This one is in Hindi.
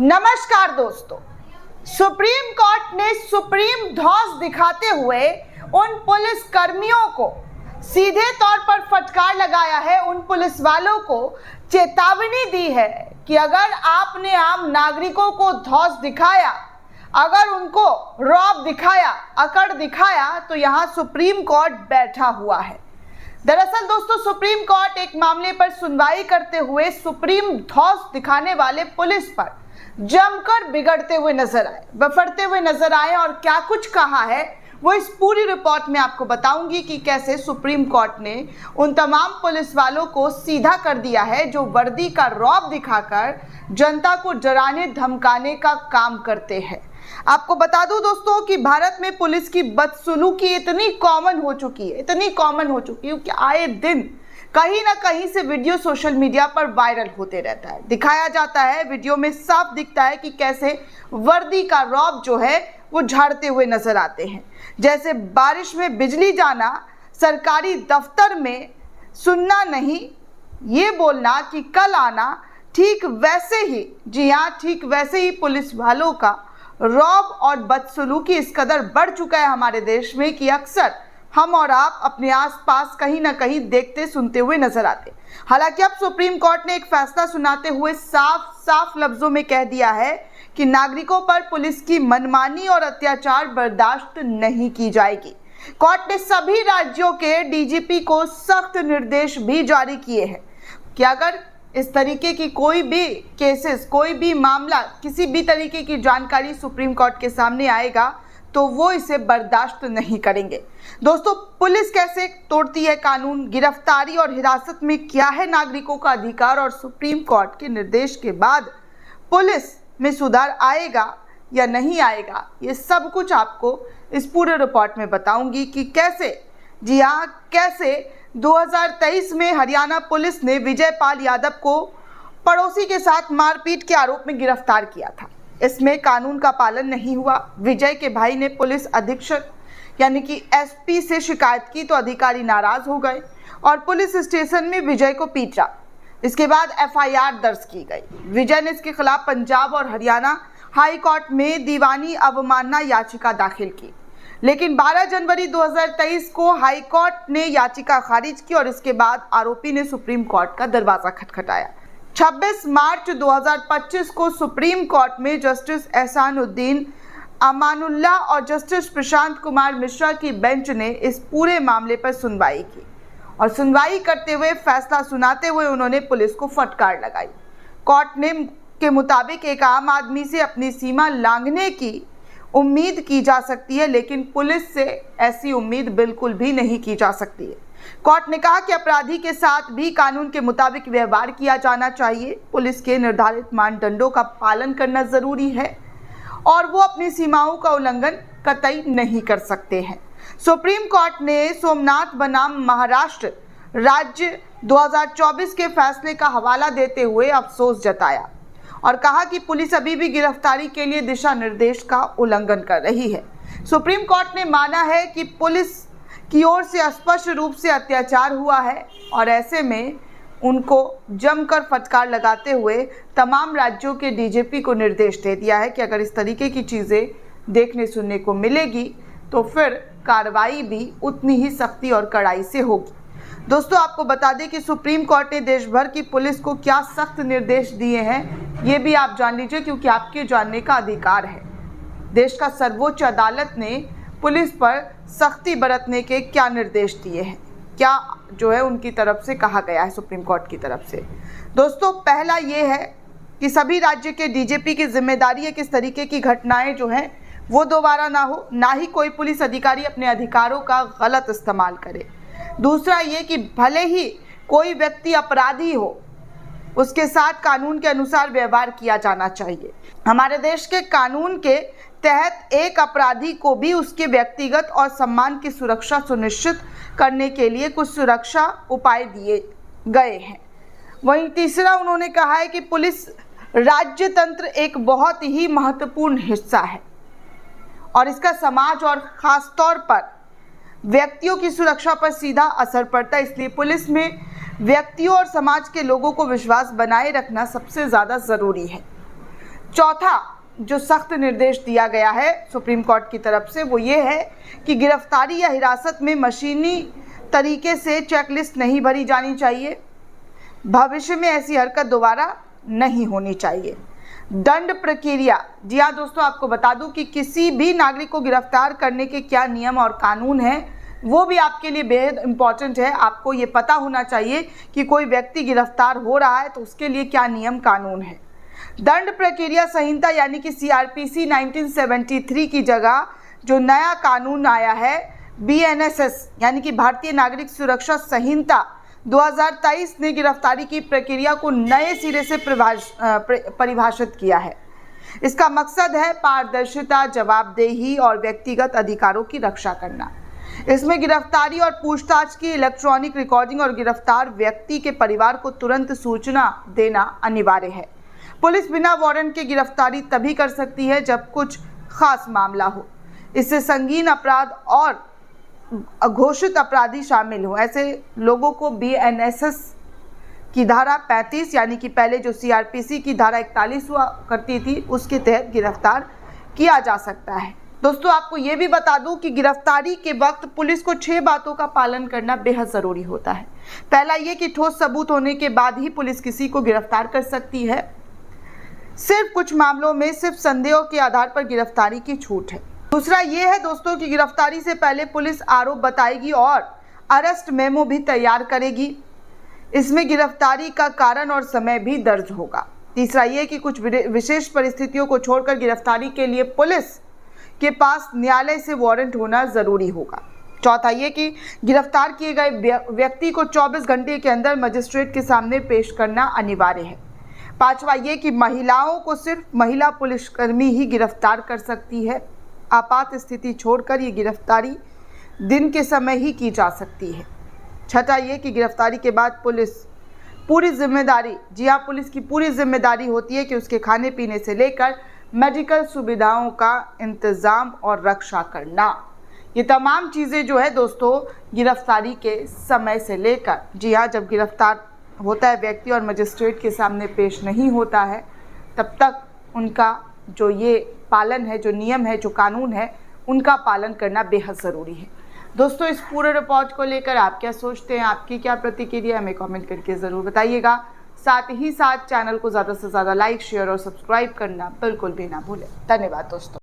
नमस्कार दोस्तों, सुप्रीम कोर्ट ने सुप्रीम धौंस दिखाते हुए उन पुलिस कर्मियों को सीधे तौर पर फटकार लगाया है। उन पुलिस वालों को चेतावनी दी है कि अगर आपने आम नागरिकों को धौंस दिखाया, अगर उनको रौब दिखाया, अकड़ दिखाया, तो यहाँ सुप्रीम कोर्ट बैठा हुआ है। दरअसल दोस्तों, सुप्रीम कोर्ट एक मामले पर सुनवाई करते हुए सुप्रीम धौंस दिखाने वाले पुलिस पर जमकर बिगड़ते हुए नजर आए, बफरते हुए नजर आए। और क्या कुछ कहा है वो इस पूरी रिपोर्ट में आपको बताऊंगी कि कैसे सुप्रीम कोर्ट ने उन तमाम पुलिस वालों को सीधा कर दिया है जो वर्दी का रौब दिखाकर जनता को डराने धमकाने का काम करते हैं। आपको बता दूं दोस्तों कि भारत में पुलिस की बदसलूकी इतनी कॉमन हो चुकी है कि आए दिन कहीं ना कहीं से वीडियो सोशल मीडिया पर वायरल होते रहता है, दिखाया जाता है। वीडियो में साफ दिखता है कि कैसे वर्दी का रौब जो है वो झाड़ते हुए नजर आते हैं। जैसे बारिश में बिजली जाना, सरकारी दफ्तर में सुनना नहीं, ये बोलना कि कल आना, ठीक वैसे ही, जी हाँ, ठीक वैसे ही पुलिस वालों का रौब और बदसलूकी इस कदर बढ़ चुका है हमारे देश में कि अक्सर हम और आप अपने आसपास कहीं ना कहीं देखते सुनते हुए नजर आते। हालांकि अब सुप्रीम कोर्ट ने एक फैसला सुनाते हुए साफ लफ्जों में कह दिया है कि नागरिकों पर पुलिस की मनमानी और अत्याचार बर्दाश्त नहीं की जाएगी। कोर्ट ने सभी राज्यों के डीजीपी को सख्त निर्देश भी जारी किए हैं कि अगर इस तरीके की कोई भी केसेस, कोई भी मामला, किसी भी तरीके की जानकारी सुप्रीम कोर्ट के सामने आएगा तो वो इसे बर्दाश्त नहीं करेंगे। दोस्तों, पुलिस कैसे तोड़ती है कानून, गिरफ्तारी और हिरासत में क्या है नागरिकों का अधिकार, और सुप्रीम कोर्ट के निर्देश के बाद पुलिस में सुधार आएगा या नहीं आएगा, ये सब कुछ आपको इस पूरे रिपोर्ट में बताऊंगी कि कैसे, जी हाँ, कैसे 2023 में हरियाणा पुलिस ने विजय पाल यादव को पड़ोसी के साथ मारपीट के आरोप में गिरफ्तार किया था। इसमें कानून का पालन नहीं हुआ। विजय के भाई ने पुलिस अधीक्षक यानी कि एसपी से शिकायत की तो अधिकारी नाराज हो गए और पुलिस स्टेशन में विजय को पीटा। इसके बाद एफआईआर दर्ज की गई। विजय ने इसके खिलाफ पंजाब और हरियाणा हाई कोर्ट में दीवानी अवमानना याचिका दाखिल की, लेकिन 12 जनवरी 2023 को हाई कोर्ट ने याचिका खारिज की और इसके बाद आरोपी ने सुप्रीम कोर्ट का दरवाजा खटखटाया। 26 मार्च 2025 को सुप्रीम कोर्ट में जस्टिस एहसानुद्दीन अमानुल्लाह और जस्टिस प्रशांत कुमार मिश्रा की बेंच ने इस पूरे मामले पर सुनवाई की और सुनवाई करते हुए फैसला सुनाते हुए उन्होंने पुलिस को फटकार लगाई। कोर्ट ने के मुताबिक एक आम आदमी से अपनी सीमा लांघने की उम्मीद की जा सकती है, लेकिन पुलिस से ऐसी उम्मीद बिल्कुल भी नहीं की जा सकती है। कोर्ट ने कहा कि अपराधी के साथ भी कानून के मुताबिक व्यवहार किया जाना चाहिए। पुलिस के निर्धारित मानदंडों का पालन करना जरूरी है और वो अपनी सीमाओं का उल्लंघन कतई नहीं कर सकते हैं। सुप्रीम कोर्ट ने सोमनाथ बनाम महाराष्ट्र राज्य 2024 के फैसले का हवाला देते हुए अफसोस जताया और कहा कि पुलिस अभी भी गिरफ्तारी के लिए दिशा निर्देश का उल्लंघन कर रही है। सुप्रीम कोर्ट ने माना है कि पुलिस की ओर से स्पष्ट रूप से अत्याचार हुआ है और ऐसे में उनको जमकर फटकार लगाते हुए तमाम राज्यों के डीजीपी को निर्देश दे दिया है कि अगर इस तरीके की चीज़ें देखने सुनने को मिलेगी तो फिर कार्रवाई भी उतनी ही सख्ती और कड़ाई से होगी। दोस्तों, आपको बता दें कि सुप्रीम कोर्ट ने देश भर की पुलिस को क्या सख्त निर्देश दिए हैं ये भी आप जान लीजिए, क्योंकि आपके जानने का अधिकार है। देश का सर्वोच्च अदालत ने पुलिस पर सख्ती बरतने के क्या निर्देश दिए हैं, क्या जो है उनकी तरफ से कहा गया है सुप्रीम कोर्ट की तरफ से। दोस्तों, पहला ये है कि सभी राज्य के डीजीपी की जिम्मेदारी है कि इस तरीके की घटनाएं जो हैं वो दोबारा ना हो, ना ही कोई पुलिस अधिकारी अपने अधिकारों का गलत इस्तेमाल करे। दूसरा ये कि भले ही कोई व्यक्ति अपराधी हो, उसके साथ कानून के अनुसार व्यवहार किया जाना चाहिए। हमारे देश के कानून के तहत एक अपराधी को भी उसके व्यक्तिगत और सम्मान की सुरक्षा सुनिश्चित करने के लिए कुछ सुरक्षा उपाय दिए गए हैं। वहीं तीसरा उन्होंने कहा है कि पुलिस राज्य तंत्र एक बहुत ही महत्वपूर्ण हिस्सा है और इसका समाज और खास तौर पर व्यक्तियों की सुरक्षा पर सीधा असर पड़ता है। इसलिए पुलिस में व्यक्तियों और समाज के लोगों को विश्वास बनाए रखना सबसे ज़्यादा ज़रूरी है। चौथा जो सख्त निर्देश दिया गया है सुप्रीम कोर्ट की तरफ से वो ये है कि गिरफ्तारी या हिरासत में मशीनी तरीके से चेकलिस्ट नहीं भरी जानी चाहिए। भविष्य में ऐसी हरकत दोबारा नहीं होनी चाहिए। दंड प्रक्रिया, जी हाँ दोस्तों, आपको बता दूं कि किसी भी नागरिक को गिरफ्तार करने के क्या नियम और कानून हैं वो भी आपके लिए बेहद इम्पॉर्टेंट है। आपको ये पता होना चाहिए कि कोई व्यक्ति गिरफ्तार हो रहा है तो उसके लिए क्या नियम कानून है। दंड प्रक्रिया संहिता यानी कि सीआरपीसी 1973 की जगह जो नया कानून आया है बीएनएसएस यानी कि भारतीय नागरिक सुरक्षा संहिता 2023 ने गिरफ्तारी की प्रक्रिया को नए सिरे से परिभाषित किया है। इसका मकसद है पारदर्शिता, जवाबदेही और व्यक्तिगत अधिकारों की रक्षा करना। इसमें गिरफ्तारी और पूछताछ की इलेक्ट्रॉनिक रिकॉर्डिंग और गिरफ्तार व्यक्ति के परिवार को तुरंत सूचना देना अनिवार्य है। पुलिस बिना वारंट के गिरफ्तारी तभी कर सकती है जब कुछ खास मामला हो, इससे संगीन अपराध और घोषित अपराधी शामिल हो। ऐसे लोगों को बीएनएसएस की धारा 35 यानी कि पहले जो सीआरपीसी की धारा 41 हुआ करती थी उसके तहत गिरफ्तार किया जा सकता है। दोस्तों आपको ये भी बता दूं कि गिरफ्तारी के वक्त पुलिस को 6 बातों का पालन करना बेहद ज़रूरी होता है। पहला ये कि ठोस सबूत होने के बाद ही पुलिस किसी को गिरफ्तार कर सकती है। सिर्फ कुछ मामलों में सिर्फ संदेह के आधार पर गिरफ्तारी की छूट है। दूसरा ये है दोस्तों कि गिरफ्तारी से पहले पुलिस आरोप बताएगी और अरेस्ट मेमो भी तैयार करेगी। इसमें गिरफ्तारी का कारण और समय भी दर्ज होगा। तीसरा ये कि कुछ विशेष परिस्थितियों को छोड़कर गिरफ्तारी के लिए पुलिस के पास न्यायालय से वारंट होना ज़रूरी होगा। चौथा ये कि गिरफ्तार किए गए व्यक्ति को 24 घंटे के अंदर मजिस्ट्रेट के सामने पेश करना अनिवार्य है। पांचवा ये कि महिलाओं को सिर्फ महिला पुलिसकर्मी ही गिरफ्तार कर सकती है। आपात स्थिति छोड़कर ये गिरफ्तारी दिन के समय ही की जा सकती है। छठा ये कि गिरफ्तारी के बाद पुलिस पूरी जिम्मेदारी, जी हाँ, पुलिस की पूरी जिम्मेदारी होती है कि उसके खाने पीने से लेकर मेडिकल सुविधाओं का इंतज़ाम और रक्षा करना। ये तमाम चीज़ें जो है दोस्तों गिरफ्तारी के समय से लेकर, जी हाँ, जब गिरफ्तार होता है व्यक्ति और मजिस्ट्रेट के सामने पेश नहीं होता है तब तक उनका जो ये पालन है, जो नियम है, जो कानून है, उनका पालन करना बेहद ज़रूरी है। दोस्तों इस पूरे रिपोर्ट को लेकर आप क्या सोचते हैं, आपकी क्या प्रतिक्रिया, हमें कमेंट करके ज़रूर बताइएगा। साथ ही साथ चैनल को ज़्यादा से ज़्यादा लाइक, शेयर और सब्सक्राइब करना बिल्कुल भी ना भूलें। धन्यवाद दोस्तों।